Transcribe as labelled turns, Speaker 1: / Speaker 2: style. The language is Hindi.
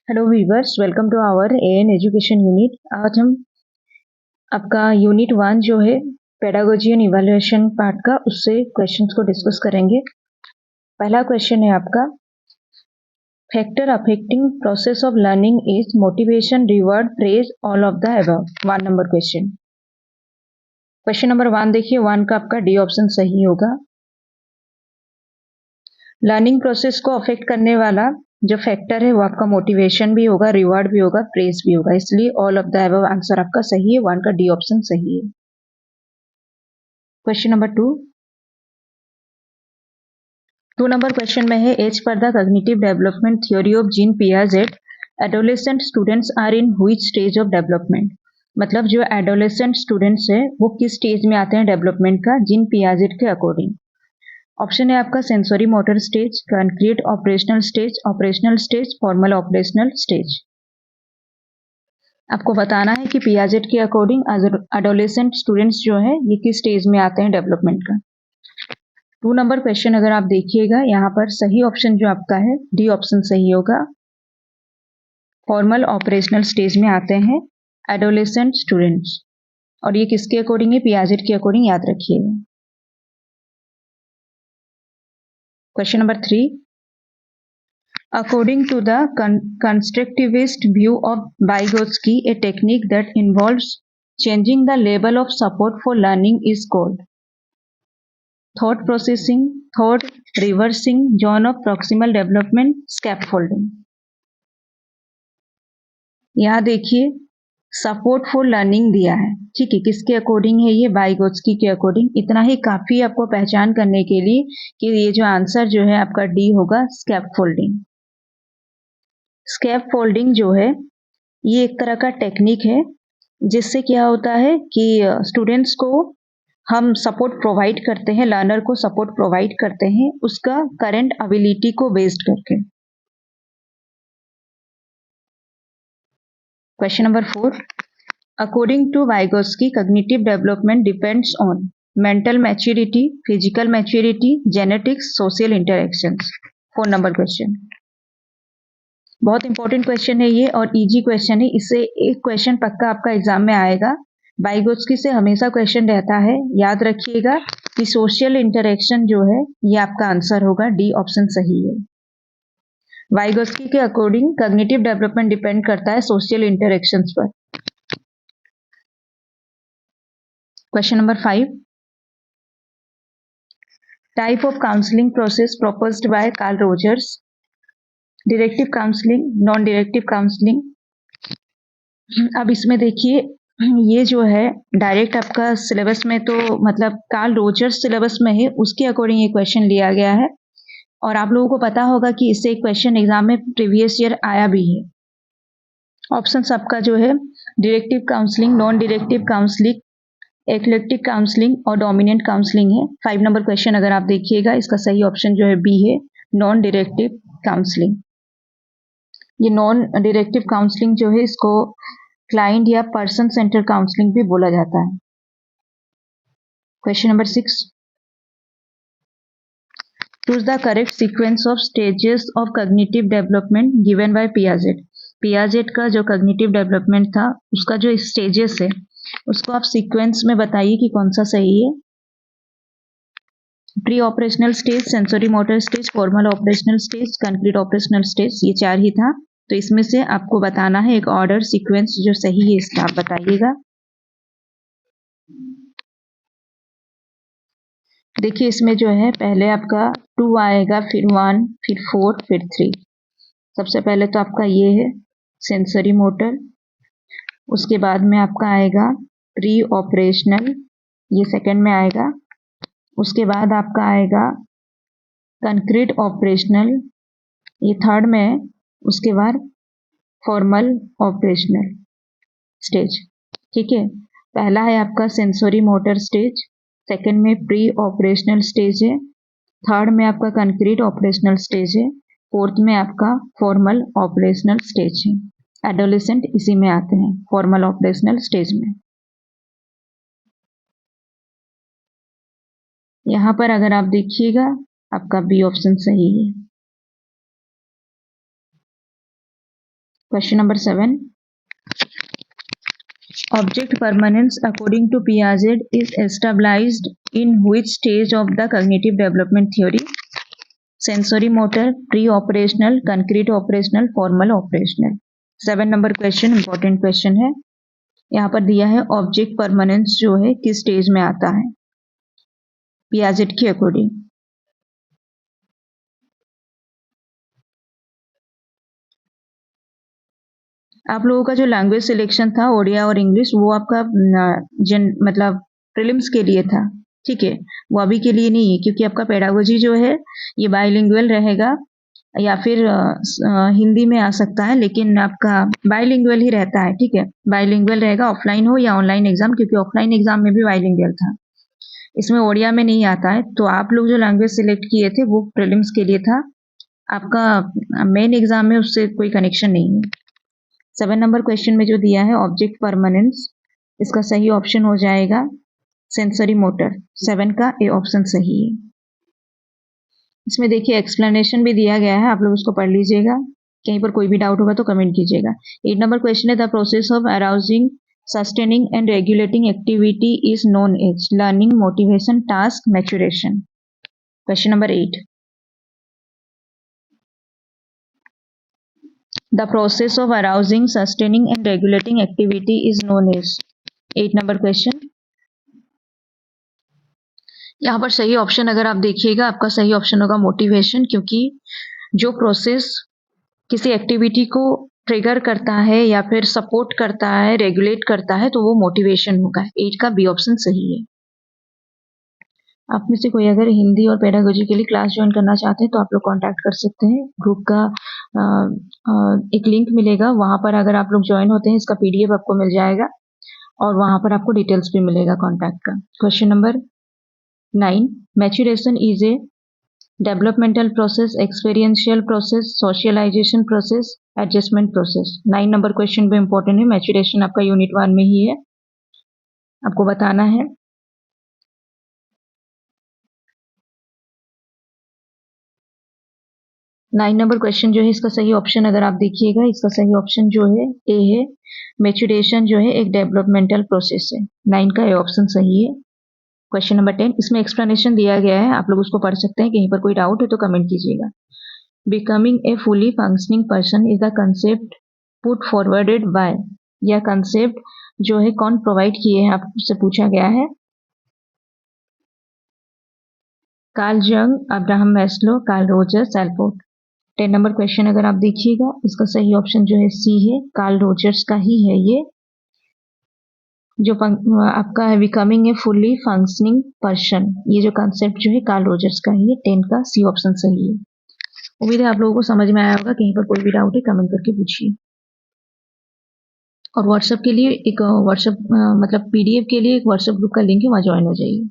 Speaker 1: Hello viewers, welcome to our AN education unit. आज हम आपका यूनिट 1 जो है पेडागोजी एंड इवैल्यूएशन पार्ट का, उससे क्वेश्चंस को डिस्कस करेंगे। पहला क्वेश्चन है आपका, factor affecting process of learning is motivation, reward, praise, all of the above. 1 number question. Question number 1 देखिए, 1 का आपका डी ऑप्शन सही होगा। लर्निंग प्रोसेस को अफेक्ट करने वाला जो फैक्टर है वो आपका मोटिवेशन भी होगा, रिवार्ड भी होगा, प्रेज भी होगा, इसलिए all of the above answer आपका सही है। 1 का डी ऑप्शन सही है। क्वेश्चन नंबर 2 नंबर क्वेश्चन में है, as per the cognitive development theory of Jean Piaget adolescent students are in which stage of development. मतलब जो एडोलेसेंट स्टूडेंट्स है वो किस स्टेज में आते हैं डेवलपमेंट का, जीन पियाजेट के अकॉर्डिंग। ऑप्शन है आपका sensory motor stage, concrete operational stage, formal operational stage. आपको बताना है कि पियाजेट के अकॉर्डिंग एडोलेसेंट स्टूडेंट्स जो है ये किस स्टेज में आते हैं डेवलपमेंट का। 2 नंबर क्वेश्चन अगर आप देखिएगा, यहाँ पर सही ऑप्शन जो आपका है डी ऑप्शन सही होगा। फॉर्मल ऑपरेशनल स्टेज में आते हैं एडोलेसेंट स्टूडेंट्स, और ये किसके अकॉर्डिंग है, पियाजेट के अकॉर्डिंग, याद रखिएगा। Question number 3, according to the constructivist view of Vygotsky, a technique that involves changing the level of support for learning is called thought processing, thought reversing, zone of proximal development, scaffolding। यहाँ देखिए सपोर्ट फॉर लर्निंग दिया है, ठीक है, किसके अकॉर्डिंग है ये, वाइगोत्स्की के अकॉर्डिंग। इतना ही काफी आपको पहचान करने के लिए कि ये जो आंसर जो है आपका डी होगा, स्कैफोल्डिंग। स्कैफोल्डिंग जो है ये एक तरह का टेक्निक है जिससे क्या होता है कि स्टूडेंट्स को हम सपोर्ट प्रोवाइड करते हैं, लर्नर को सपोर्ट प्रोवाइड करते हैं उसका करंट एबिलिटी को बेस्ड करके। Question number 4, according to Vygotsky cognitive development depends on mental maturity, physical maturity, genetics, social interactions. 4 नंबर क्वेश्चन बहुत इंपॉर्टेंट क्वेश्चन है ये और इजी क्वेश्चन है, इससे एक क्वेश्चन पक्का आपका एग्जाम में आएगा। वाइगोत्स्की से हमेशा क्वेश्चन रहता है, याद रखिएगा कि सोशल इंटरेक्शन जो है ये आपका आंसर होगा, डी ऑप्शन सही है। वाइगोत्स्की के अकॉर्डिंग कॉग्निटिव डेवलपमेंट डिपेंड करता है सोशल इंटरेक्शंस पर। Question number 5, type of counselling process proposed by Carl Rogers, directive counselling, non directive counselling. अब इसमें देखिए ये जो है डायरेक्ट आपका सिलेबस में तो मतलब कार्ल रोजर्स सिलेबस में है, उसके अकॉर्डिंग ये क्वेश्चन लिया गया है और आप लोगों को पता होगा कि इससे एक क्वेश्चन एग्जाम में प्रीवियस ईयर आया भी है। ऑप्शन आपका जो है directive counselling, non directive counselling, eclectic counselling और डोमिनेंट काउंसलिंग है। 5 नंबर क्वेश्चन अगर आप देखिएगा, इसका सही ऑप्शन जो है बी है, नॉन डायरेक्टिव काउंसलिंग। ये नॉन डायरेक्टिव काउंसलिंग जो है इसको क्लाइंट या पर्सन सेंटर काउंसलिंग भी बोला जाता है। Question number 6, choose the correct sequence of stages of cognitive development given by Piaget. Piaget का जो कॉग्निटिव डेवलपमेंट था उसका जो स्टेजेस है उसको आप सीक्वेंस में बताइए कि कौन सा सही है। Pre operational stage, sensory motor stage, formal operational stage, concrete operational stage, ये 4 ही था। तो इसमें से आपको बताना है एक ऑर्डर सीक्वेंस जो सही है, इसका आप बताइएगा। देखिए इसमें जो है पहले आपका 2 आएगा, फिर 1, फिर 4, फिर 3। सबसे पहले तो आपका ये है सेंसरी मोटर, उसके बाद में आपका आएगा प्री ऑपरेशनल, ये सेकंड में आएगा। उसके बाद आपका आएगा कंक्रीट ऑपरेशनल, ये थर्ड में है। उसके बाद फॉर्मल ऑपरेशनल स्टेज, ठीक है। पहला है आपका सेंसरी मोटर स्टेज, सेकंड में प्री ऑपरेशनल स्टेज है, थर्ड में आपका कंक्रीट ऑपरेशनल स्टेज है, फोर्थ में आपका फॉर्मल ऑपरेशनल स्टेज है। एडोलेसेंट इसी में आते हैं, फॉर्मल ऑपरेशनल स्टेज में। यहां पर अगर आप देखिएगा आपका बी ऑप्शन सही है। Question number 7, object permanence according to Piaget is established in which stage of the cognitive development theory? Sensory motor, pre-operational, concrete operational, formal operational. 7 number question important question है। यहाँ पर दिया है ऑब्जेक्ट परमानेंस जो है किस स्टेज में आता है पियाजेट के अकॉर्डिंग। आप लोगों का जो लैंग्वेज सिलेक्शन था ओडिया और इंग्लिश वो आपका मतलब प्रीलिम्स के लिए था, ठीक है, वो अभी के लिए नहीं है क्योंकि आपका पेडागोजी जो है ये बाइलिंगुअल रहेगा या फिर हिंदी में आ सकता है, लेकिन आपका बाइलिंगुअल ही रहता है, ठीक है, बाइलिंगुअल रहेगा ऑफलाइन हो या ऑनलाइन एग्जाम, क्योंकि ऑफलाइन एग्जाम में भी बाइलिंगुअल था, इसमें ओडिया में नहीं आता है। तो आप लोग जो लैंग्वेज सिलेक्ट किए थे वो प्रीलिम्स के लिए था, आपका मेन एग्जाम में उससे कोई कनेक्शन नहीं है। 7 नंबर क्वेश्चन में जो दिया है ऑब्जेक्ट परमानेंस, इसका सही ऑप्शन हो जाएगा सेंसरी मोटर। 7 का ए ऑप्शन सही है। इसमें देखिए एक्सप्लेनेशन भी दिया गया है, आप लोग उसको पढ़ लीजिएगा, कहीं पर कोई भी डाउट होगा तो कमेंट कीजिएगा। 8 नंबर क्वेश्चन है the process of arousing sustaining and regulating activity is known as learning, motivation, task, maturation. Question number 8. The process of arousing, sustaining and regulating activity is known as 8 number question. यहाँ पर सही ऑप्शन अगर आप देखिएगा आपका सही ऑप्शन होगा मोटिवेशन, क्योंकि जो प्रोसेस किसी एक्टिविटी को ट्रिगर करता है या फिर सपोर्ट करता है, रेगुलेट करता है, तो वो मोटिवेशन होगा। 8 का बी ऑप्शन सही है। आप में से कोई अगर हिंदी और पेडागोजी के लिए क्लास ज्वाइन करना चाहते हैं तो आप लोग कांटेक्ट कर सकते हैं। ग्रुप का एक लिंक मिलेगा, वहां पर अगर आप लोग ज्वाइन होते हैं इसका पीडीएफ आपको मिल जाएगा और वहां पर आपको डिटेल्स भी मिलेगा कॉन्टैक्ट का। Question number 9, maturation is a developmental process, experiential process, socialization process, adjustment process. 9 नंबर क्वेश्चन भी इंपॉर्टेंट है, मैच्योरेशन आपका यूनिट 1 में ही है, आपको बताना है। 9 नंबर क्वेश्चन जो है इसका सही ऑप्शन अगर आप देखिएगा इसका सही ऑप्शन जो है ए है, मैच्योरेशन जो है एक डेवलपमेंटल प्रोसेस है। 9 का ए ऑप्शन सही है। क्वेश्चन नंबर 10, इसमें एक्सप्लेनेशन दिया गया है, आप लोग उसको पढ़ सकते हैं, कहीं पर कोई डाउट है तो कमेंट कीजिएगा। Becoming a fully functioning person is the concept put forwarded by, यह कंसेप्ट जो है कौन प्रोवाइड किए हैं आपसे पूछा गया है। कार्ल जंग, Abraham Maslow, Carl Rogers, Allport. 10 number question अगर आप देखिएगा इसका सही ऑप्शन जो है सी है, कार्ल रोजर्स का ही है ये, जो आपका है becoming a fully functioning person, ये जो कंसेप्ट जो है कार्ल रोजर्स का ही है। 10 का सी ऑप्शन सही है। उम्मीद है आप लोगों को समझ में आया होगा, कहीं पर कोई भी डाउट है कमेंट करके पूछिए। और व्हाट्सएप के लिए एक व्हाट्सएप मतलब पीडीएफ के लिए एक व्हाट्सएप ग्रुप का लिंक है, वहाँ ज्वाइन हो जाइए।